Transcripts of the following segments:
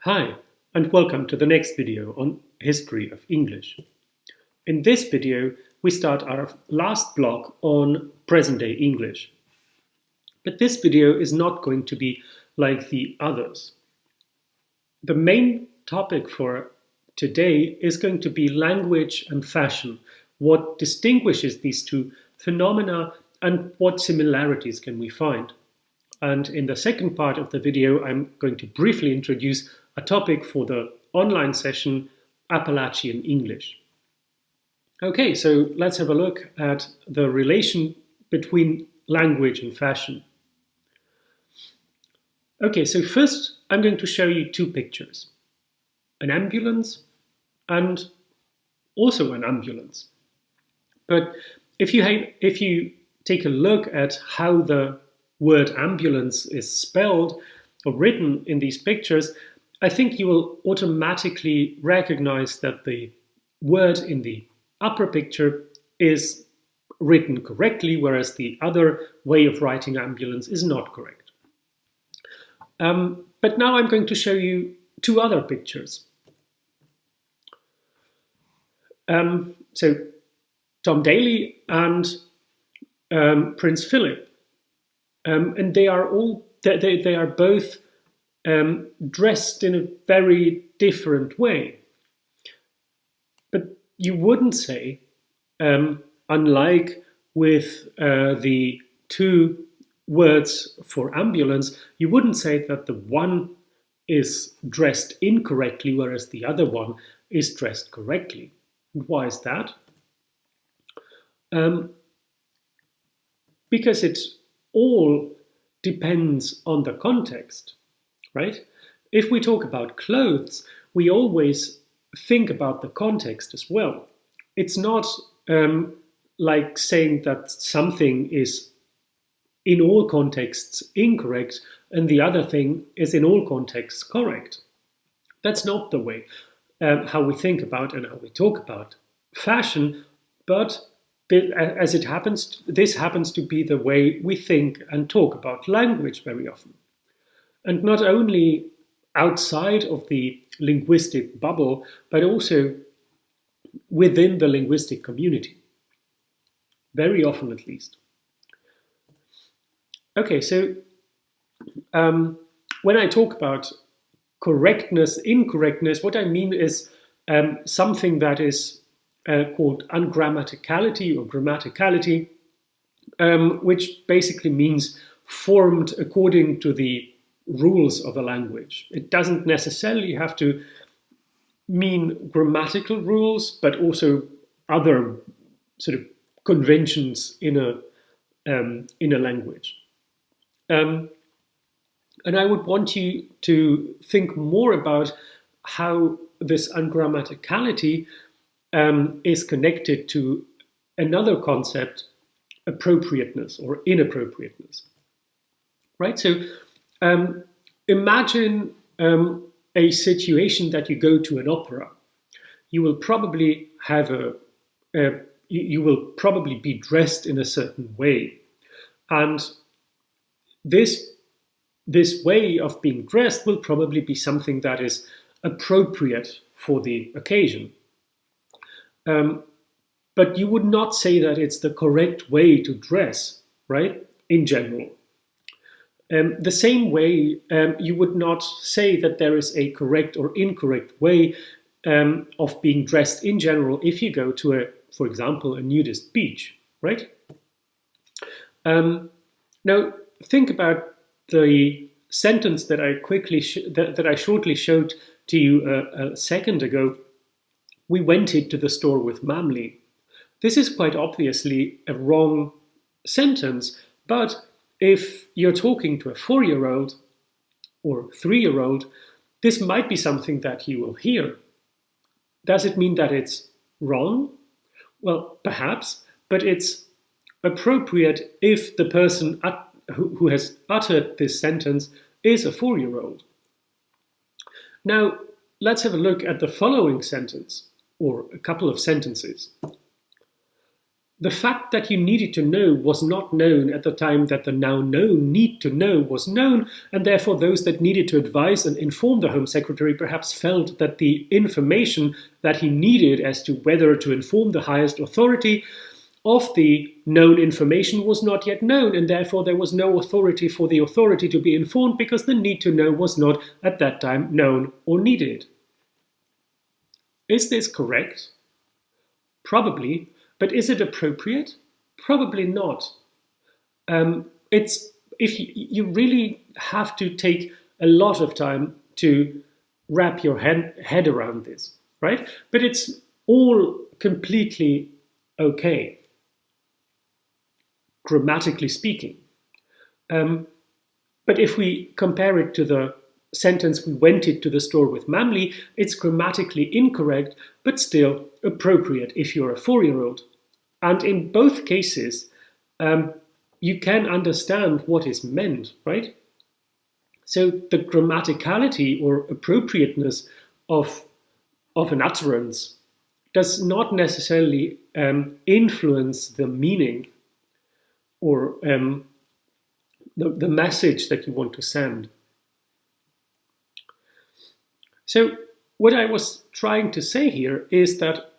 Hi, and welcome to the next video on history of English. In this video, we start our last block on present-day English. But this video is not going to be like the others. The main topic for today is going to be language and fashion, what distinguishes these two phenomena and what similarities can we find. And in the second part of the video, I'm going to briefly introduce a topic for the online session, Appalachian English. Okay, so let's have a look at the relation between language and fashion. Okay, so first I'm going to show you two pictures, an ambulance and also an ambulance. But if you take a look at how the word ambulance is spelled or written in these pictures, I think you will automatically recognize that the word in the upper picture is written correctly, whereas the other way of writing ambulance is not correct. But now I'm going to show you two other pictures. So Tom Daly and Prince Philip, and they are both dressed in a very different way. But you wouldn't say, unlike with the two words for ambulance, you wouldn't say that the one is dressed incorrectly, whereas the other one is dressed correctly. Why is that? Because it all depends on the context. Right? If we talk about clothes, we always think about the context as well. It's not like saying that something is in all contexts incorrect and the other thing is in all contexts correct. That's not the way how we think about and how we talk about fashion, but as it happens, this happens to be the way we think and talk about language very often. And not only outside of the linguistic bubble, but also within the linguistic community. Very often, at least. Okay, so when I talk about correctness, incorrectness, what I mean is something that is called ungrammaticality or grammaticality, which basically means formed according to the rules of a language. It doesn't necessarily have to mean grammatical rules, but also other sort of conventions in a language. And I would want you to think more about how this ungrammaticality is connected to another concept, appropriateness or inappropriateness. Right? So imagine a situation that you go to an opera. You will probably have you will probably be dressed in a certain way, and this way of being dressed will probably be something that is appropriate for the occasion. But you would not say that it's the correct way to dress, right? In general. The same way, you would not say that there is a correct or incorrect way of being dressed in general if you go to, for example, a nudist beach, right? Now, think about the sentence that I shortly showed to you a second ago. We went into the store with Mamli. This is quite obviously a wrong sentence, but if you're talking to a 4-year-old or 3-year-old, this might be something that you will hear. Does it mean that it's wrong? Well, perhaps, but it's appropriate if the person who has uttered this sentence is a 4-year-old. Now, let's have a look at the following sentence, or a couple of sentences. the fact that you needed to know was not known at the time that the now known need to know was known, and therefore those that needed to advise and inform the Home Secretary perhaps felt that the information that he needed as to whether to inform the highest authority of the known information was not yet known, and therefore there was no authority for the authority to be informed because the need to know was not at that time known or needed. Is this correct? Probably. But is it appropriate? Probably not. You really have to take a lot of time to wrap your head around this, right? But it's all completely okay, grammatically speaking. But if we compare it to the sentence, "We went to the store with Mamli," it's grammatically incorrect, but still appropriate if you're a 4-year-old. And in both cases, you can understand what is meant, right? So the grammaticality or appropriateness of an utterance does not necessarily influence the meaning or the message that you want to send. So what I was trying to say here is that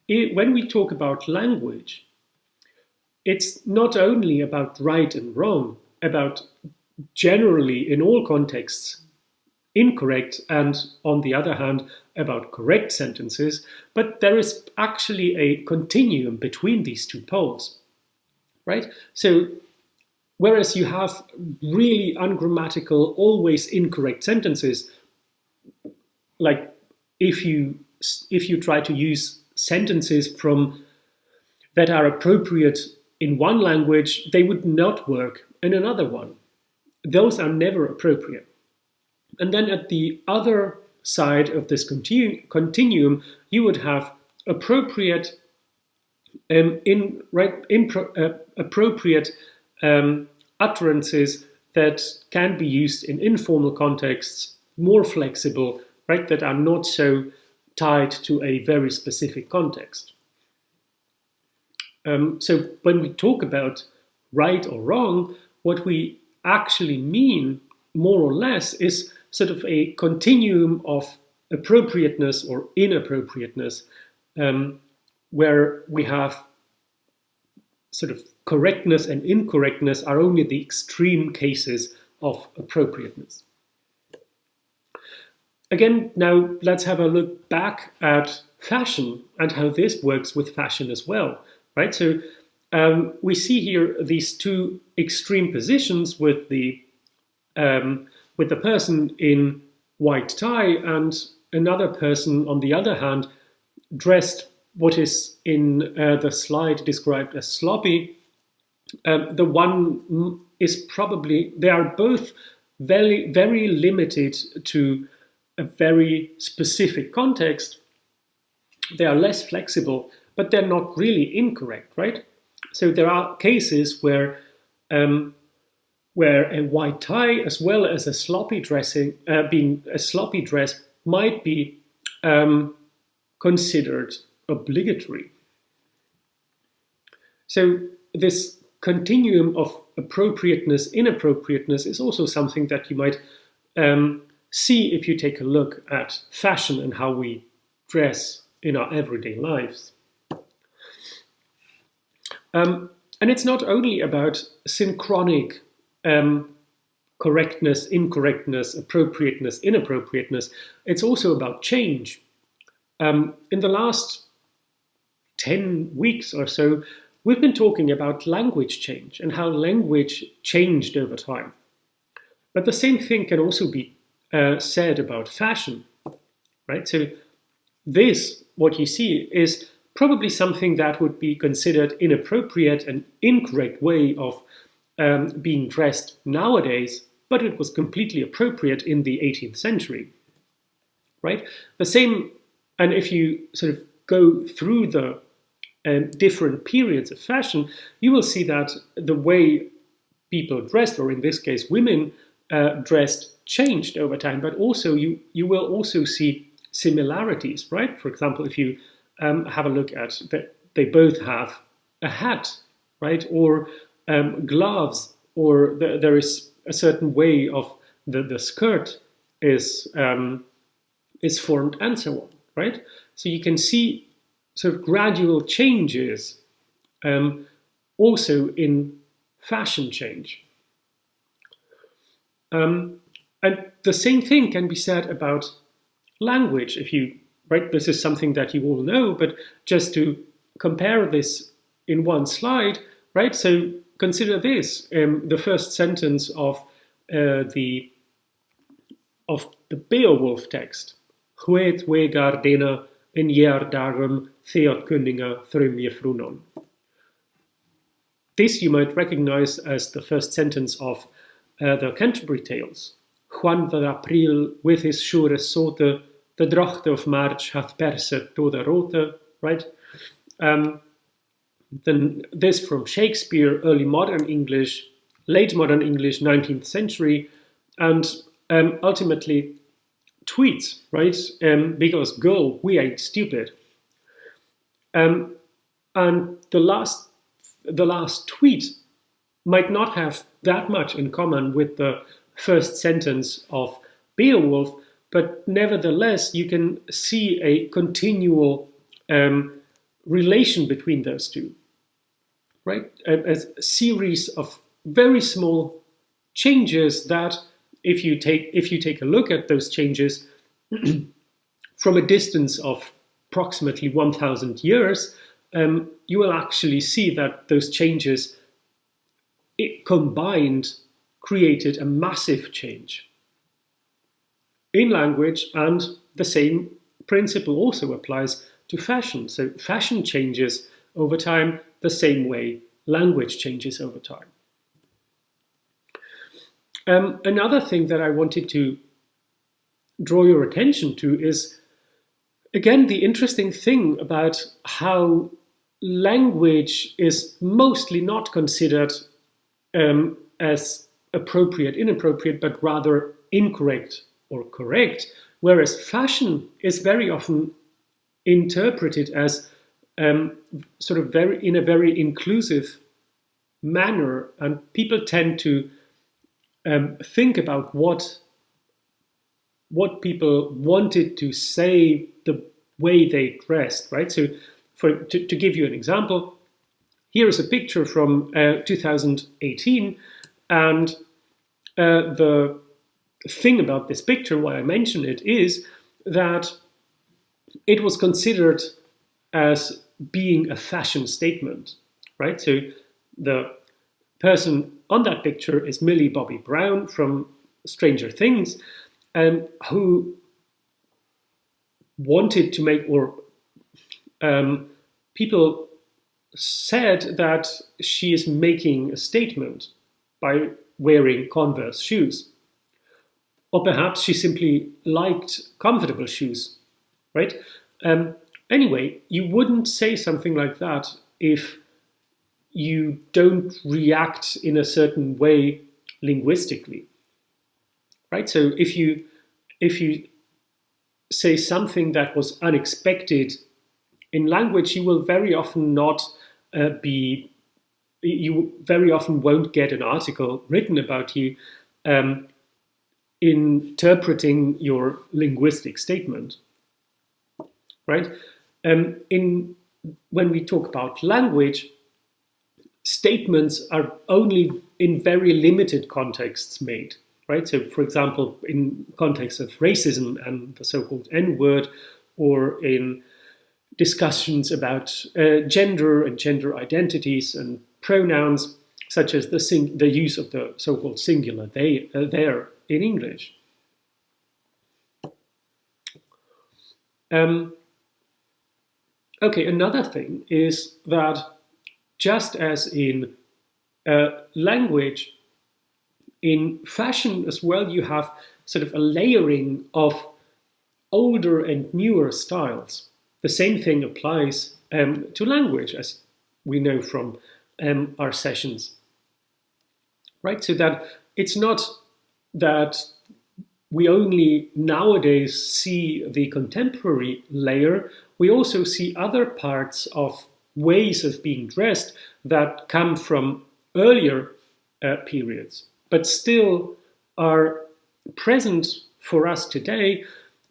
when we talk about language, it's not only about right and wrong, about generally in all contexts incorrect and on the other hand about correct sentences, but there is actually a continuum between these two poles, right? So whereas you have really ungrammatical, always incorrect sentences, like if you try to use sentences that are appropriate in one language, they would not work in another one. Those are never appropriate. And then at the other side of this continuum, you would have appropriate utterances that can be used in informal contexts, more flexible, right, that are not so tied to a very specific context. So when we talk about right or wrong, what we actually mean, more or less, is sort of a continuum of appropriateness or inappropriateness, where we have sort of correctness and incorrectness are only the extreme cases of appropriateness. Again, now let's have a look back at fashion and how this works with fashion as well, right? So we see here these two extreme positions with the person in white tie and another person, on the other hand, dressed what is in the slide described as sloppy. The one is probably, they are both very, very limited to a very specific context. They are less flexible, but they're not really incorrect, right? So there are cases where a white tie as well as a sloppy dressing, being a sloppy dress, might be considered obligatory. So this continuum of appropriateness, inappropriateness is also something that you might see if you take a look at fashion and how we dress in our everyday lives. And it's not only about synchronic correctness, incorrectness, appropriateness, inappropriateness. It's also about change. In the last 10 weeks or so, we've been talking about language change and how language changed over time. But the same thing can also be said about fashion, right? So this, what you see, is probably something that would be considered inappropriate and incorrect way of being dressed nowadays, but it was completely appropriate in the 18th century, right? The same, and if you sort of go through the different periods of fashion, you will see that the way people dressed, or in this case women dressed, changed over time, but also you will also see similarities, right? For example, if you have a look at that, they both have a hat, right? Or gloves, or there is a certain way of the skirt is formed, and so on, right? So you can see sort of gradual changes also in fashion change. And the same thing can be said about language. If you, right, this is something that you all know, but just to compare this in one slide, right? So consider this: the first sentence of the Beowulf text. Huet we gardena in darum theotkunninga thrumje frunon. This you might recognize as the first sentence of the Canterbury Tales. Juan de April with his sure sote, the drochte of March hath perset to the rote, right? Then this from Shakespeare, early modern English, late modern English, 19th century, and ultimately tweets, right? Because girl, we ain't stupid. And the last tweet might not have that much in common with the first sentence of Beowulf, but nevertheless, you can see a continual relation between those two, right? A series of very small changes that, if you take a look at those changes from a distance of approximately 1,000 years, you will actually see that those changes combined created a massive change in language, and the same principle also applies to fashion. So fashion changes over time the same way language changes over time. Another thing that I wanted to draw your attention to is, again, the interesting thing about how language is mostly not considered as appropriate, inappropriate, but rather incorrect or correct, whereas fashion is very often interpreted as sort of in a very inclusive manner, and people tend to think about what people wanted to say the way they dressed, right? So to give you an example, here is a picture from 2018, and the thing about this picture, why I mention it, is that it was considered as being a fashion statement, right? So the person on that picture is Millie Bobby Brown from Stranger Things, who wanted to make, or people said that she is making a statement by wearing Converse shoes. Or perhaps she simply liked comfortable shoes, right? Anyway, you wouldn't say something like that if you don't react in a certain way linguistically, right? So if you say something that was unexpected in language, you will very often not you very often won't get an article written about you interpreting your linguistic statement, right? When we talk about language, statements are only in very limited contexts made, right? So, for example, in context of racism and the so-called N-word, or in discussions about gender and gender identities and pronouns, such as the use of the so-called singular they, there in English. Okay, another thing is that just as in language, in fashion as well, you have sort of a layering of older and newer styles. The same thing applies to language, as we know from our sessions, right? So that it's not that we only nowadays see the contemporary layer, we also see other parts of ways of being dressed that come from earlier periods, but still are present for us today,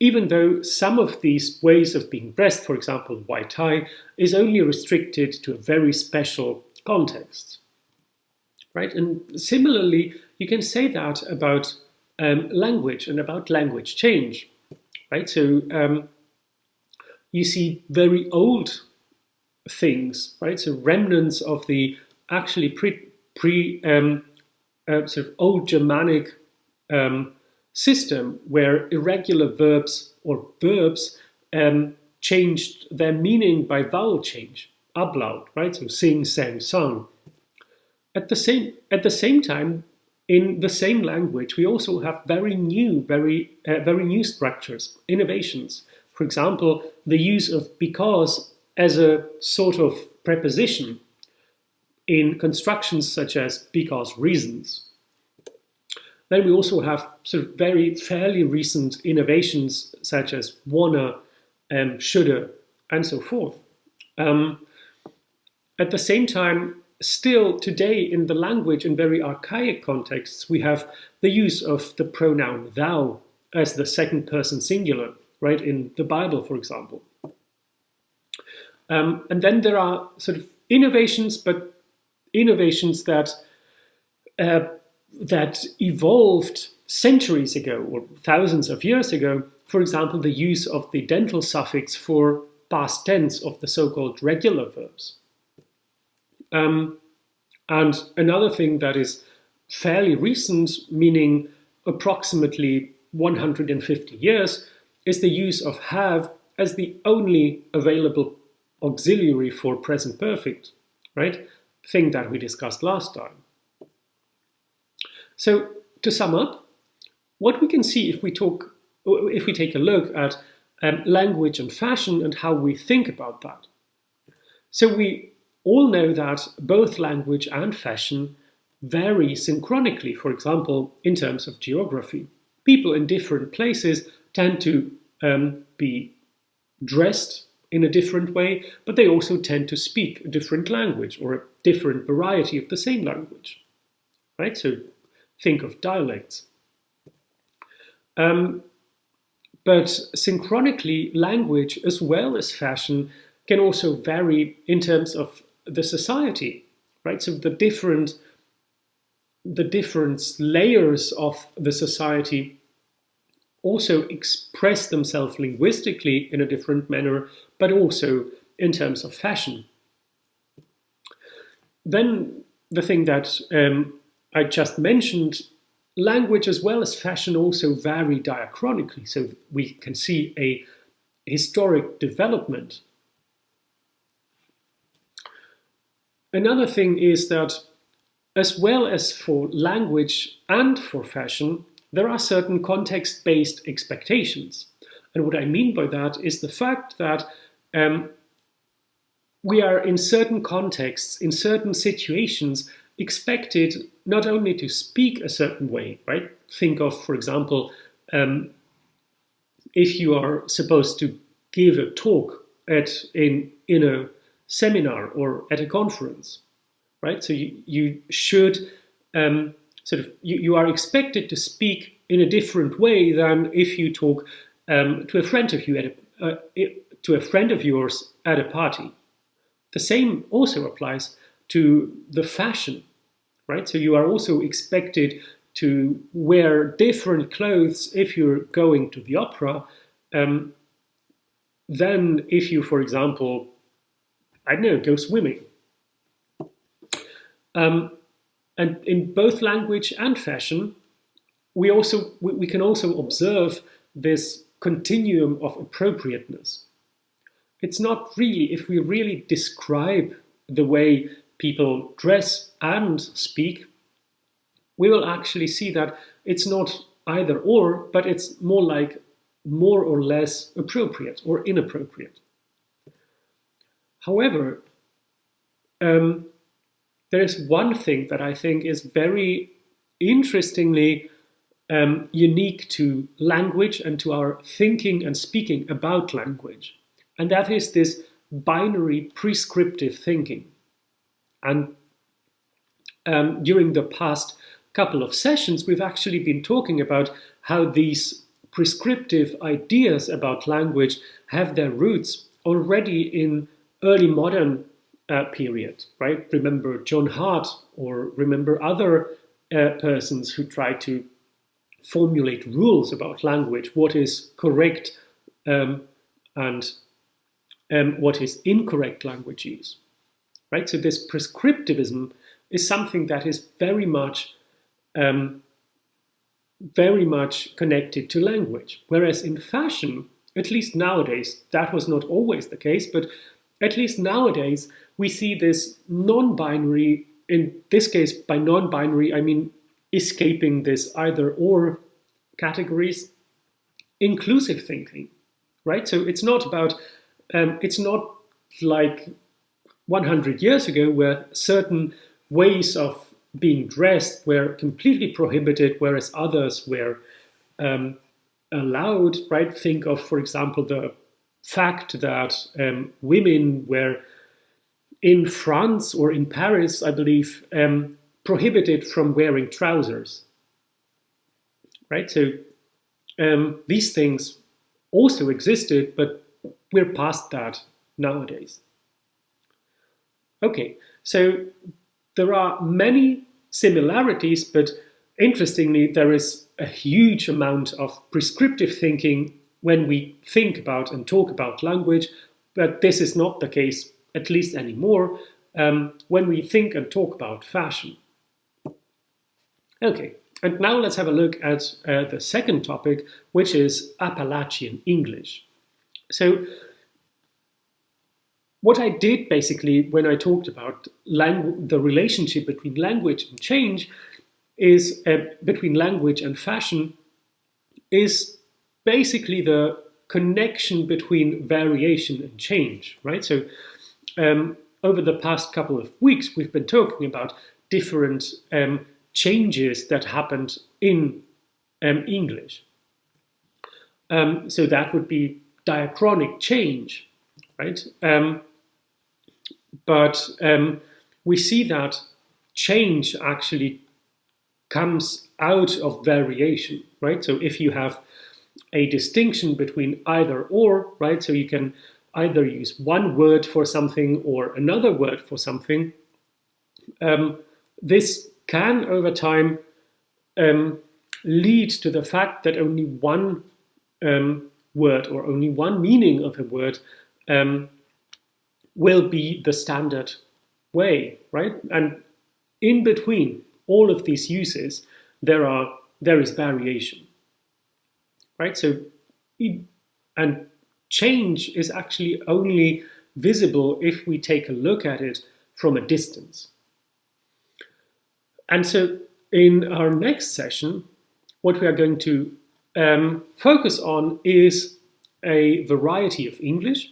even though some of these ways of being dressed, for example, white tie, is only restricted to a very special context, right? And similarly, you can say that about language and about language change, right? So you see very old things, right? So remnants of the actually sort of old Germanic system where irregular verbs or verbs changed their meaning by vowel change, ablaut, right? So sing, sang, sung. At the same time, in the same language, we also have very new structures, innovations. For example, the use of because as a sort of preposition in constructions such as because reasons. Then we also have sort of fairly recent innovations such as wanna, shoulda, and so forth. At the same time, still today in the language in very archaic contexts, we have the use of the pronoun thou as the second person singular, right, in the Bible, for example. And then there are sort of innovations, but innovations that evolved centuries ago or thousands of years ago. For example, the use of the dental suffix for past tense of the so-called regular verbs. And another thing that is fairly recent, meaning approximately 150 years, is the use of have as the only available auxiliary for present perfect, right? Thing that we discussed last time. So to sum up, what we can see if we take a look at language and fashion and how we think about that. So we all know that both language and fashion vary synchronically, for example, in terms of geography. People in different places tend to be dressed in a different way, but they also tend to speak a different language or a different variety of the same language, right? So think of dialects. But synchronically, language as well as fashion can also vary in terms of the society, right? So the different layers of the society also express themselves linguistically in a different manner, but also in terms of fashion. Then the thing that I just mentioned, language as well as fashion also vary diachronically. So we can see a historic development. Another thing is that as well as for language and for fashion, there are certain context-based expectations. And what I mean by that is the fact that we are in certain contexts, in certain situations, expected not only to speak a certain way, right? Think of, for example, if you are supposed to give a talk in a seminar or at a conference, right? So you should you are expected to speak in a different way than if you talk to a friend of yours at a party. The same also applies to the fashion, right? So you are also expected to wear different clothes if you're going to the opera than if you, for example, I don't know, go swimming. And in both language and fashion, we can also observe this continuum of appropriateness. It's not really, if we really describe the way people dress and speak, we will actually see that it's not either or, but it's more like more or less appropriate or inappropriate. However, there is one thing that I think is very interestingly unique to language and to our thinking and speaking about language. And that is this binary prescriptive thinking. And during the past couple of sessions, we've actually been talking about how these prescriptive ideas about language have their roots already in early modern period, right? Remember John Hart, or remember other persons who tried to formulate rules about language, what is correct and what is incorrect language use, right? So this prescriptivism is something that is very much connected to language. Whereas in fashion, at least nowadays, that was not always the case, but at least nowadays, we see this non-binary, in this case, by non-binary, I mean escaping this either or categories, inclusive thinking, right? So it's not about, it's not like 100 years ago where certain ways of being dressed were completely prohibited, whereas others were allowed, right? Think of, for example, the fact that women were in France or in Paris, I believe, prohibited from wearing trousers, right? So these things also existed, but we're past that nowadays. Okay, so there are many similarities, but interestingly, there is a huge amount of prescriptive thinking when we think about and talk about language, but this is not the case, at least anymore, when we think and talk about fashion. Okay, and now let's have a look at the second topic, which is Appalachian English. So what I did basically when I talked about the relationship between language and change is, between language and fashion, is basically the connection between variation and change, right? So over the past couple of weeks, we've been talking about different changes that happened in English. So that would be diachronic change, right? But we see that change actually comes out of variation, right? So if you have a distinction between either or, right? So you can either use one word for something or another word for something. This can, over time, lead to the fact that only one word or only one meaning of a word will be the standard way, right? And in between all of these uses, there is variation, right? So, and change is actually only visible if we take a look at it from a distance. And so in our next session, what we are going to focus on is a variety of English.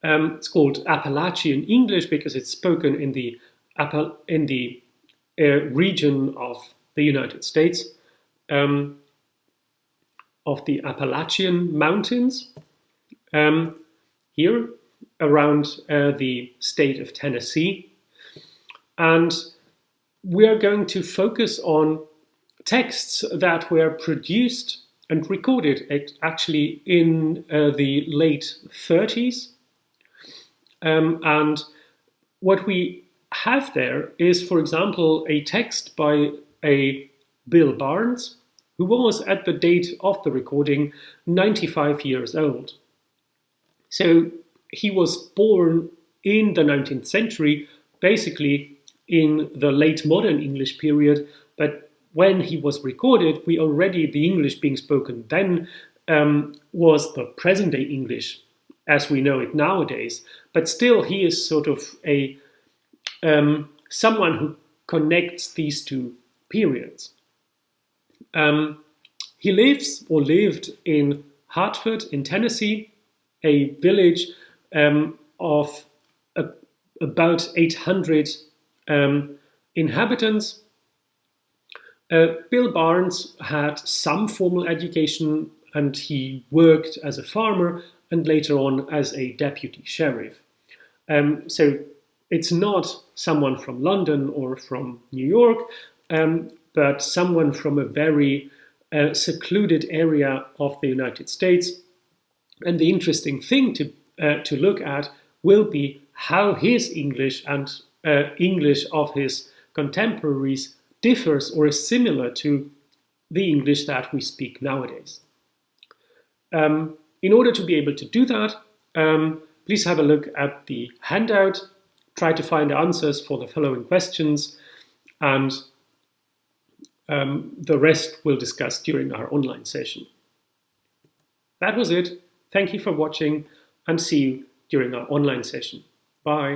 It's called Appalachian English because it's spoken in the region of the United States, of the Appalachian Mountains, here around the state of Tennessee. And we are going to focus on texts that were produced and recorded actually in the late 30s. And what we have there is, for example, a text by a Bill Barnes, who was, at the date of the recording, 95 years old. So he was born in the 19th century, basically in the late modern English period, but when he was recorded, the English being spoken then was the present-day English as we know it nowadays. But still, he is sort of a someone who connects these two periods. He lived in Hartford in Tennessee, a village of about 800 inhabitants. Bill Barnes had some formal education and he worked as a farmer, and later on as a deputy sheriff. So it's not someone from London or from New York, but someone from a very secluded area of the United States. And the interesting thing to look at will be how his English and English of his contemporaries differs or is similar to the English that we speak nowadays. In order to be able to do that, please have a look at the handout, try to find answers for the following questions, and the rest we'll discuss during our online session. That was it. Thank you for watching, and see you during our online session. Bye.